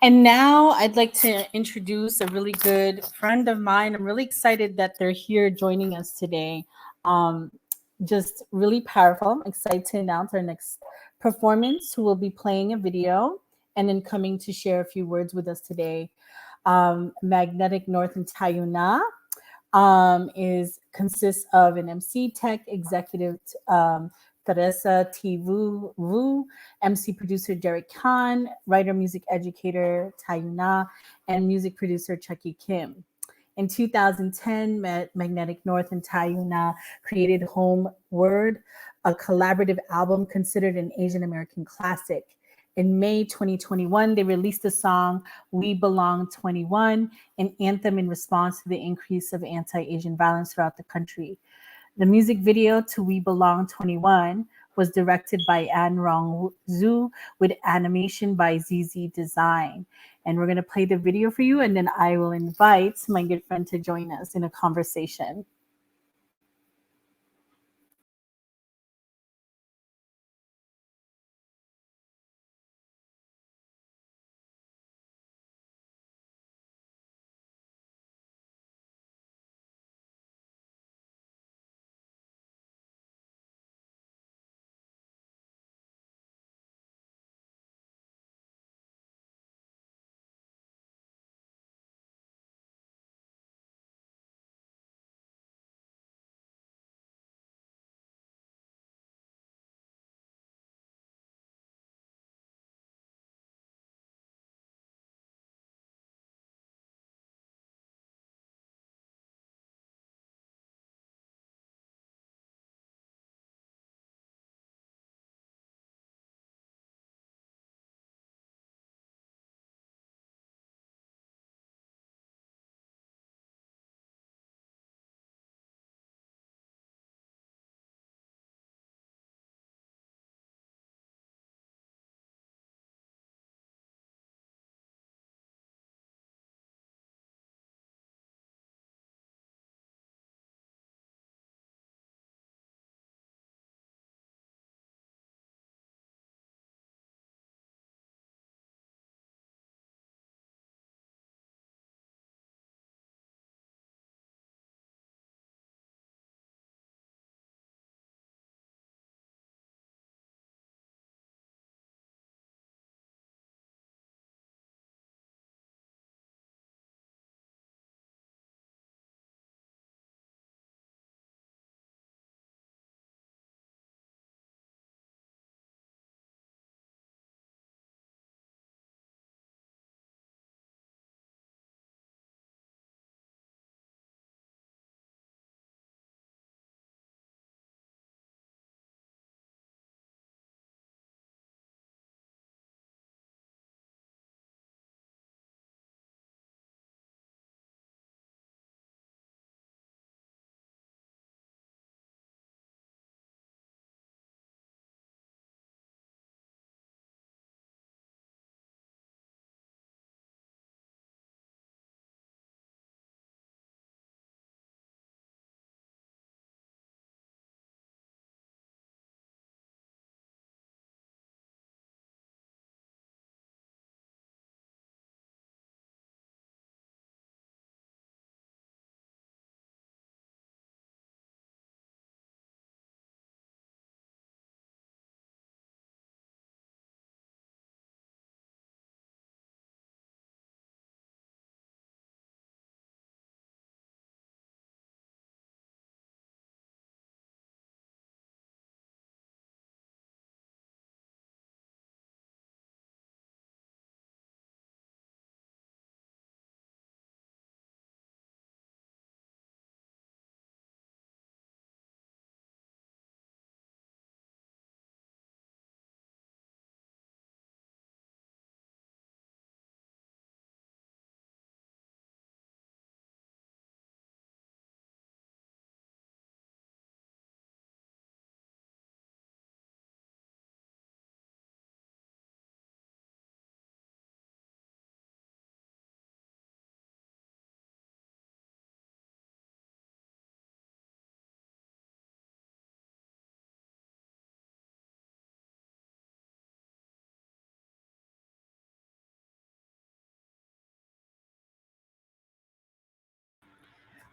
And now I'd like to introduce a really good friend of mine. I'm really excited that they're here joining us today. Um, just really powerful. I'm excited to announce our next performance, who will be playing a video and then coming to share a few words with us today. Magnetic North and Taiyo Na is consists of an MC tech executive, Teresa T. Wu, MC producer Derek Khan, writer music educator Taiyo Na, and music producer Chucky Kim. In 2010, Magnetic North and Taiyo Na created Home Word, a collaborative album considered an Asian American classic. In May 2021, they released the song We Belong 21, an anthem in response to the increase of anti Asian violence throughout the country. The music video to We Belong 21 was directed by An Rong Zhu with animation by ZZ Design. And we're going to play the video for you, and then I will invite my good friend to join us in a conversation.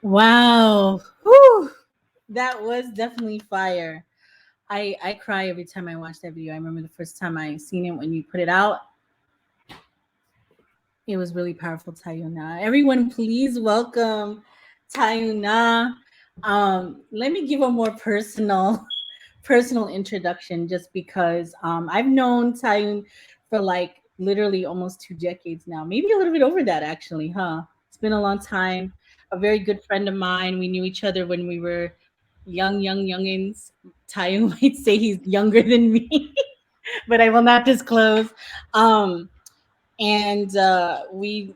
Wow. Whew. That was definitely fire. I cry every time I watch that video. I remember the first time I seen it when you put it out. It was really powerful, Taiyo Na. Everyone, please welcome Taiyo Na. Let me give a more personal introduction, just because I've known Taiyo for like literally almost 2 decades now, maybe a little bit over that actually, huh? It's been a long time. A very good friend of mine. We knew each other when we were youngins. Taiyo might say he's younger than me, but I will not disclose. Um, and we've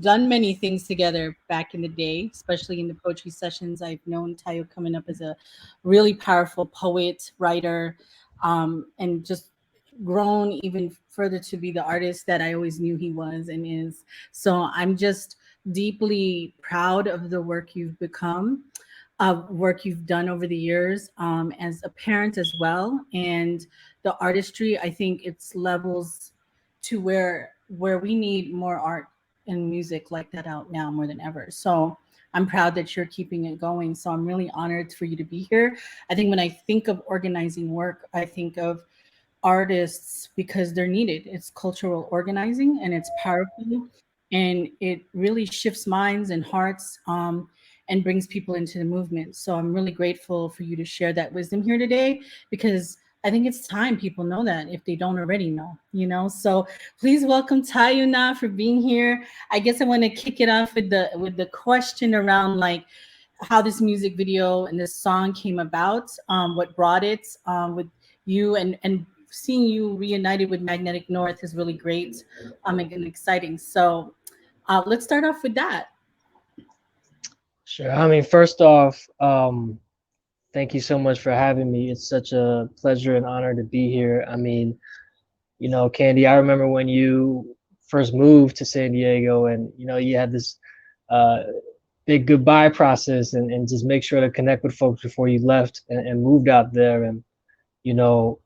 done many things together back in the day, especially in the poetry sessions. I've known Tayo coming up as a really powerful poet, writer, and just grown even further to be the artist that I always knew he was and is. So I'm just deeply proud of the work you've become, work you've done over the years, as a parent as well, and the artistry. I think it's levels to where we need more art and music like that out now more than ever. So I'm proud that you're keeping it going. So I'm really honored for you to be here. I think when I think of organizing work, I think of artists because they're needed. It's cultural organizing and it's powerful, and it really shifts minds and hearts, and brings people into the movement. So I'm really grateful for you to share that wisdom here today, because I think it's time people know that if they don't already know. So please welcome Tayo Na for being here. I guess I want to kick it off with the question around like how this music video and this song came about, what brought it, with you, and seeing you reunited with Magnetic North is really great, and exciting. So let's start off with that. Sure. I mean, first off, thank you so much for having me. It's such a pleasure and honor to be here. I mean, Candy, I remember when you first moved to San Diego and, you had this uh, big goodbye process and just make sure to connect with folks before you left and moved out there. And, you know,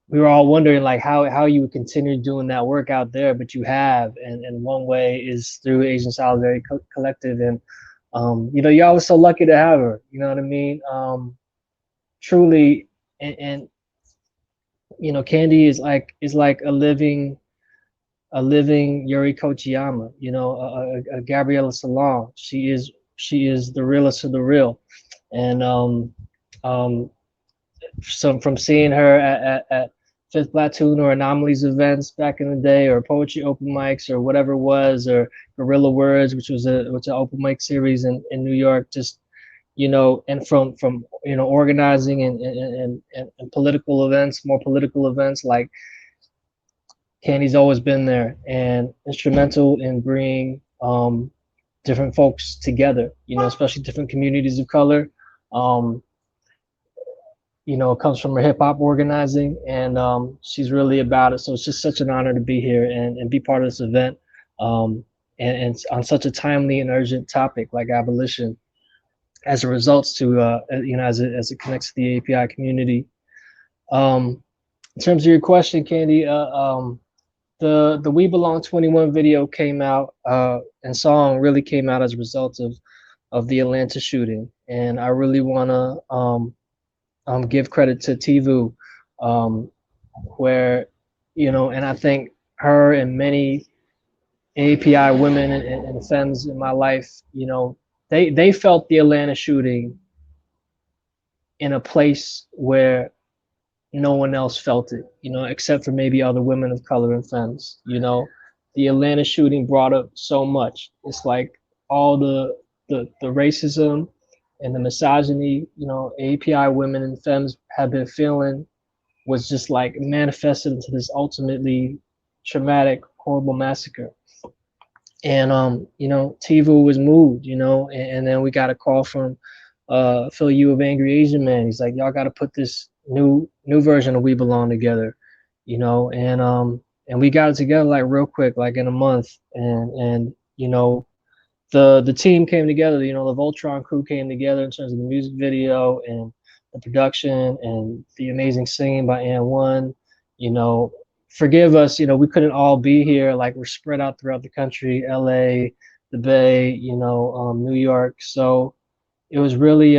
we were all wondering like how you would continue doing that work out there, but you have. And one way is through Asian Solidarity Collective. And, y'all was so lucky to have her. You know what I mean? Truly, and Candy is like a living Yuri Kochiyama, a Gabriella Salon. She is the realest of the real, and some from seeing her at Fifth Platoon or Anomalies events back in the day, or poetry open mics or whatever it was, or Guerrilla Words, which an open mic series in New York, just and from organizing and political events, more political events, like Candy's always been there and instrumental in bringing different folks together, especially different communities of color. Um, it comes from her hip hop organizing, and she's really about it. So it's just such an honor to be here and be part of this event, and on such a timely and urgent topic like abolition, as it results to as it connects to the API community. In terms of your question, Candy, the We Belong 21 video came out, and song really came out as a result of the Atlanta shooting, and I really wanna give credit to Tivu, um, where and I think her and many API women and femmes in my life, they felt the Atlanta shooting in a place where no one else felt it, except for maybe other women of color and femmes. The Atlanta shooting brought up so much. It's like all the racism and the misogyny, API women and femmes have been feeling was just like manifested into this ultimately traumatic, horrible massacre. And Tivu was moved, and then we got a call from Phil Yu of Angry Asian Man. He's like, y'all got to put this new version of We Belong together, and we got it together like real quick, like in a month, and the team came together. The Voltron crew came together in terms of the music video and the production and the amazing singing by Ann you know forgive us, we couldn't all be here, like we're spread out throughout the country, LA, the Bay, New York. So it was really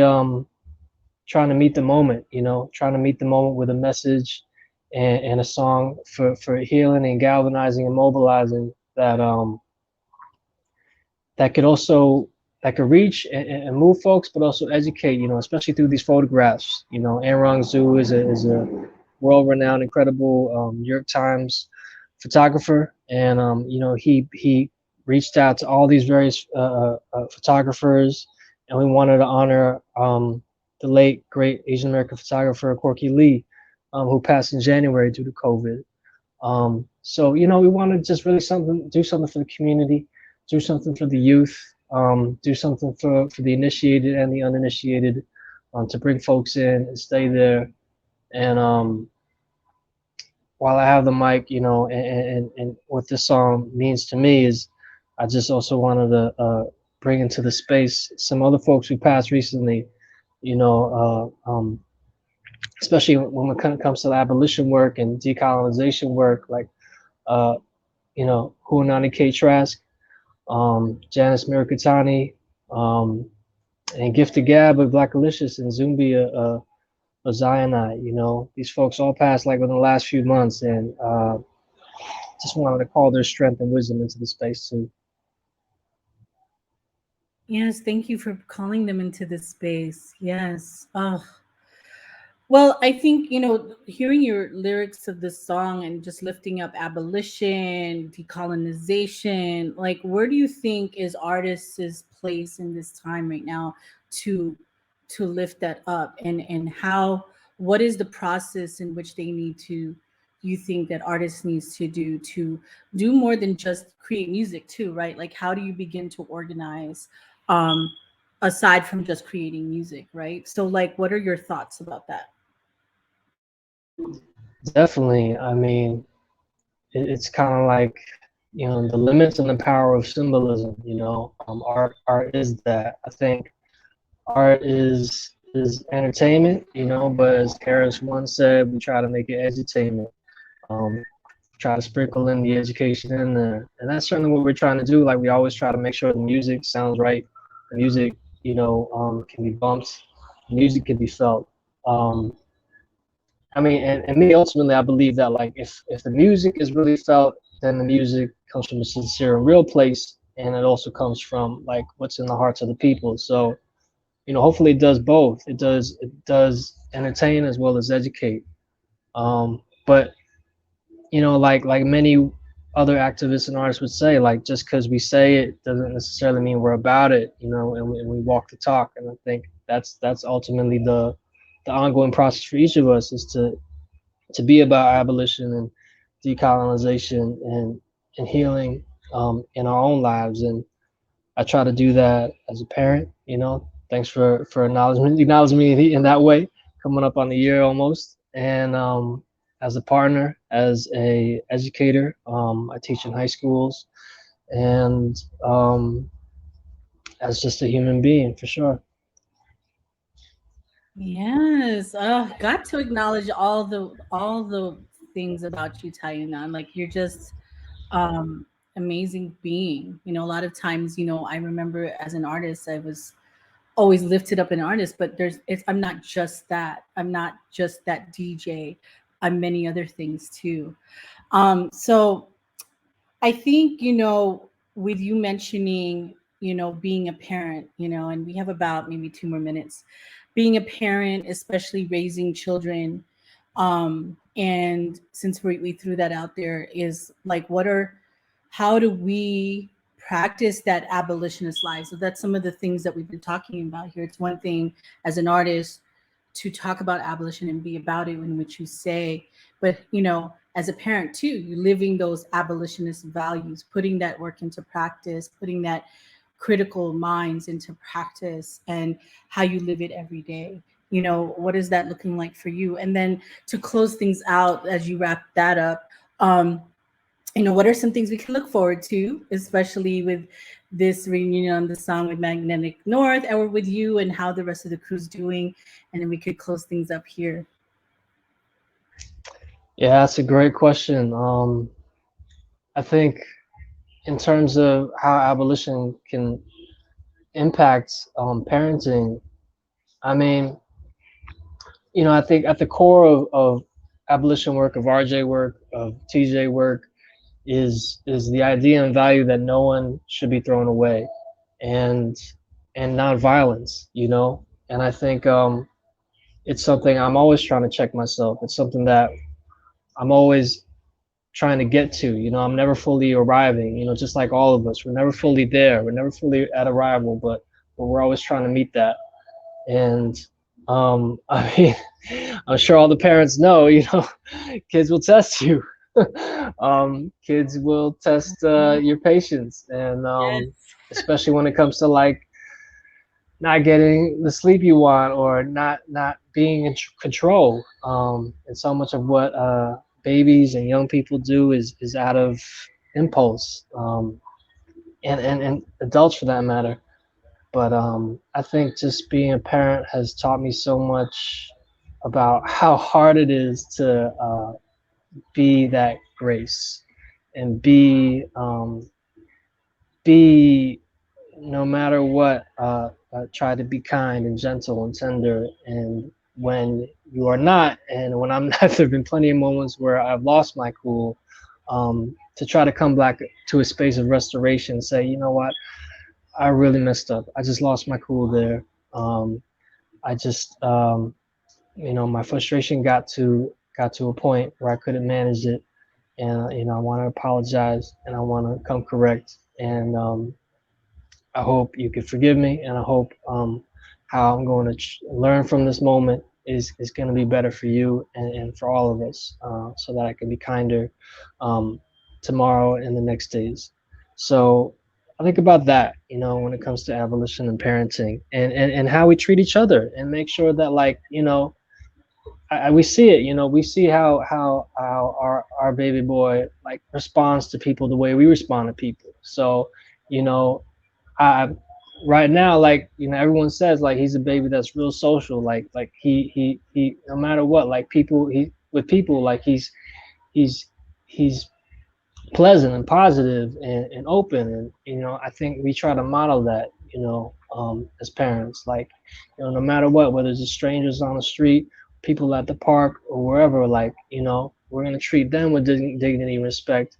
trying to meet the moment, trying to meet the moment with a message and a song for healing and galvanizing and mobilizing that could also that could reach and move folks, but also educate, especially through these photographs. Anrong Zoo is a world-renowned, incredible New York Times photographer, and he reached out to all these various photographers, and we wanted to honor the late great Asian American photographer Corky Lee, who passed in January due to COVID. So we want to just really do something for the community, do something for the youth, do something for the initiated and the uninitiated, to bring folks in and stay there. And while I have the mic, and what this song means to me is, I just also wanted to bring into the space some other folks who passed recently, you know, especially when it comes to the abolition work and decolonization work, like uh, Huanani K. Trask, Janice Mirikitani, and Gifted Gab of Black Alicious and Zumbi Zionite. These folks all passed like within the last few months, and just wanted to call their strength and wisdom into the space too. Yes, thank you for calling them into this space. Yes. Oh, well, I think, hearing your lyrics of this song and just lifting up abolition, decolonization, like where do you think is artists' place in this time right now to lift that up, and how, what is the process in which they need to, you think that artists needs to do more than just create music too, right? Like how do you begin to organize, um aside from just creating music, right? So like what are your thoughts about that? Definitely. I mean, it's kind of like the limits and the power of symbolism. Art is that. I think art is entertainment. But as Karis once said, we try to make it edutainment. Um, Try to sprinkle in the education in there, and that's certainly what we're trying to do. Like we always try to make sure the music sounds right, the music can be bumped, the music can be felt. um, I mean, and me ultimately, I believe that like if the music is really felt, then the music comes from a sincere and real place, and it also comes from like what's in the hearts of the people. So hopefully it does both. It does entertain as well as educate. But like many other activists and artists would say, like just because we say it doesn't necessarily mean we're about it, and we walk the talk. And I think that's ultimately the ongoing process for each of us is to be about abolition and decolonization and healing in our own lives. And I try to do that as a parent. Thanks for acknowledging me in that way. Coming up on a year almost, and as a partner, as a educator, I teach in high schools, and as just a human being for sure. Yes. Got to acknowledge all the things about you, Taiyo Na. Like you're just amazing being. A lot of times, I remember as an artist, I was always lifted up an artist, but I'm not just that. I'm not just that DJ. I'm many other things too. So I think, with you mentioning, being a parent, and we have about maybe 2 more minutes, being a parent, especially raising children. And since we threw that out there, is like, how do we practice that abolitionist life? So that's some of the things that we've been talking about here. It's one thing as an artist to talk about abolition and be about it in which you say, but as a parent too, you living those abolitionist values, putting that work into practice, putting that critical minds into practice, and how you live it every day. What is that looking like for you? And then to close things out as you wrap that up, um, what are some things we can look forward to, especially with this reunion on the song with Magnetic North, or with you, and how the rest of the crew's doing? And then we could close things up here. Yeah, that's a great question. I think in terms of how abolition can impact parenting, I mean, I think at the core of abolition work, of RJ work, of TJ work, is the idea and value that no one should be thrown away, and nonviolence, and I think it's something I'm always trying to check myself. It's something that I'm always trying to get to. I'm never fully arriving. Just like all of us, we're never fully there. We're never fully at arrival, but we're always trying to meet that. And I mean, I'm sure all the parents know. Kids will test you. Kids will test your patience, and Yes. especially when it comes to like not getting the sleep you want, or not being in control. And so much of what babies and young people do is out of impulse, and adults for that matter. But I think just being a parent has taught me so much about how hard it is to be that grace, and be no matter what, try to be kind and gentle and tender. And when you are not, and when I'm not, there have been plenty of moments where I've lost my cool, to try to come back to a space of restoration, say, you know what, I really messed up. I just lost my cool there. I just, my frustration got to a point where I couldn't manage it, and I want to apologize, and I want to come correct, and I hope you can forgive me, and I hope how I'm going to learn from this moment is going to be better for you, and for all of us, so that I can be kinder um, tomorrow and the next days. So I think about that, when it comes to abolition and parenting, and how we treat each other, and make sure that, like, we see it. We see how our baby boy like responds to people the way we respond to people. So, you know, I right now, like, everyone says like he's a baby that's real social. Like he no matter what, like people he with people, like he's he's pleasant and positive, and open. And I think we try to model that, as parents, like, no matter what, whether it's strangers on the street, people at the park, or wherever, like, we're going to treat them with dignity and respect.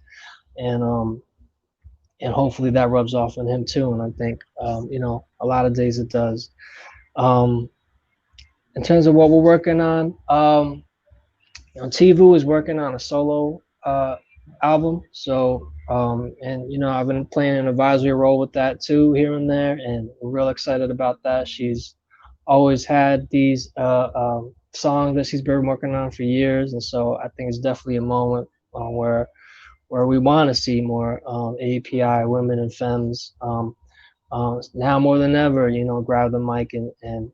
And hopefully that rubs off on him too. And I think a lot of days it does. um in terms of what we're working on, Tivu is working on a solo album. So, and I've been playing an advisory role with that too, here and there, and we're real excited about that. She's always had these songs that she's been working on for years, and so I think it's definitely a moment where we want to see more API women and femmes, now more than ever, grab the mic and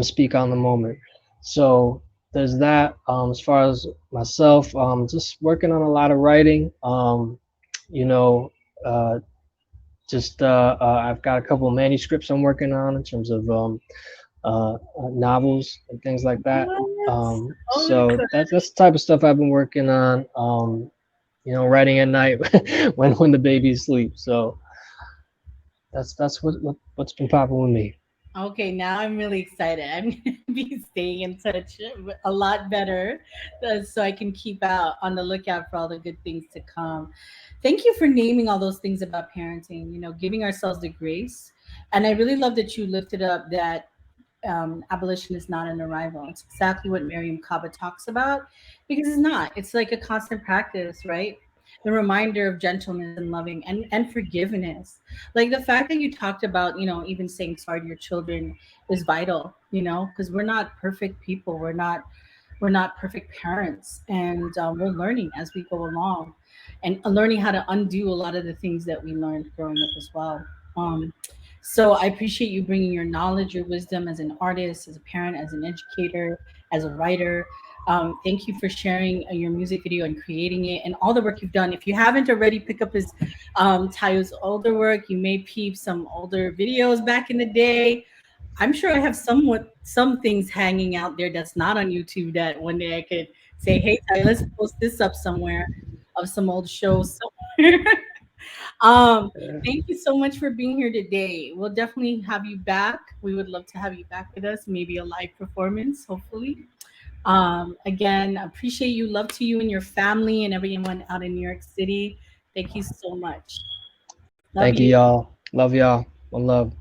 speak on the moment. So there's that. As far as myself, just working on a lot of writing. You know, uh, just I've got a couple of manuscripts I'm working on in terms of novels and things like that. What? Oh my So God. that's the type of stuff I've been working on. Writing at night when the baby's asleep. So that's what's been popping with me. Okay, now I'm really excited. I'm going to be staying in touch a lot better, so I can keep out on the lookout for all the good things to come. Thank you for naming all those things about parenting, giving ourselves the grace. And I really love that you lifted up that abolition is not an arrival. It's exactly what Miriam Kaba talks about, because it's not. It's like a constant practice, right? The reminder of gentleness and loving and forgiveness. Like the fact that you talked about, even saying sorry to your children is vital, because we're not perfect people. We're not perfect parents, and we're learning as we go along, and learning how to undo a lot of the things that we learned growing up as well. So I appreciate you bringing your knowledge, your wisdom as an artist, as a parent, as an educator, as a writer. Thank you for sharing your music video and creating it, and all the work you've done. If you haven't already, pick up his Tayo's older work. You may peep some older videos back in the day. I'm sure I have some things hanging out there that's not on YouTube that one day I could say, "Hey, Ty, let's post this up somewhere of some old shows somewhere." um, thank you so much for being here today. We'll definitely have you back. We would love to have you back with us, maybe a live performance, hopefully. Again, appreciate you. Love to you and your family and everyone out in New York City. Thank you so much. Love Thank you, you. y'all. Love y'all. One love.